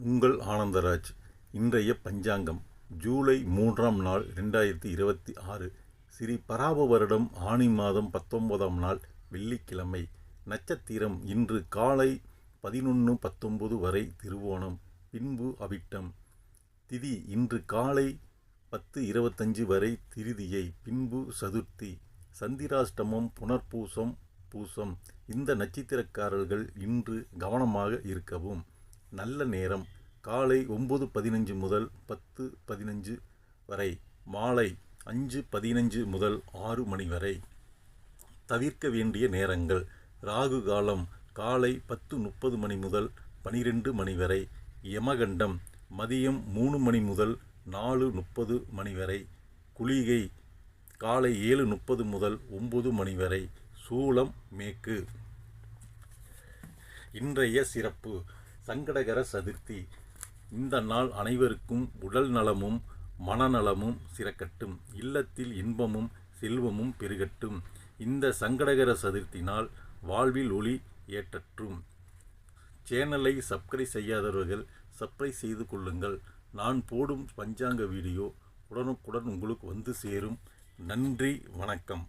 உங்கள் ஆனந்தராஜ். இன்றைய பஞ்சாங்கம் ஜூலை 3ஆம் நாள் 2026. ஸ்ரீ பராப வருடம் ஆனி மாதம் 19ஆம் நாள் வெள்ளிக்கிழமை. நட்சத்திரம் இன்று காலை 11:19 வரை திருவோணம், பின்பு அவிட்டம். திதி இன்று காலை 10:25 வரை திருதியை, பின்பு சதுர்த்தி. சந்திராஷ்டமம் புனர்பூசம் பூசம். இந்த நட்சத்திரக்காரர்கள் இன்று கவனமாக இருக்கவும். நல்ல நேரம் காலை 9:15 முதல் 10:15 வரை, மாலை 5:15 முதல் 6 மணி வரை. தவிர்க்க வேண்டிய நேரங்கள்: ராகு காலம் காலை 10:30 மணி முதல் 12 மணி வரை, யமகண்டம் மதியம் 3 மணி முதல் 4:30 மணி வரை, குளிகை காலை 7:30 முதல் 9 மணி வரை, சூலம் மேற்கு. இன்றைய சிறப்பு: சங்கடகர சதுர்த்தி. இந்த நாள் அனைவருக்கும் உடல் நலமும் மனநலமும் சிறக்கட்டும், இல்லத்தில் இன்பமும் செல்வமும் பெருகட்டும். இந்த சங்கடகர சதுர்த்தி நாள் வாழ்வில் ஒளி ஏற்றட்டும். சேனலை சப்ஸ்கிரைப் செய்யாதவர்கள் சப்ஸ்கிரைப் செய்து கொள்ளுங்கள். நான் போடும் பஞ்சாங்க வீடியோ உடனுக்குடன் உங்களுக்கு வந்து சேரும். நன்றி, வணக்கம்.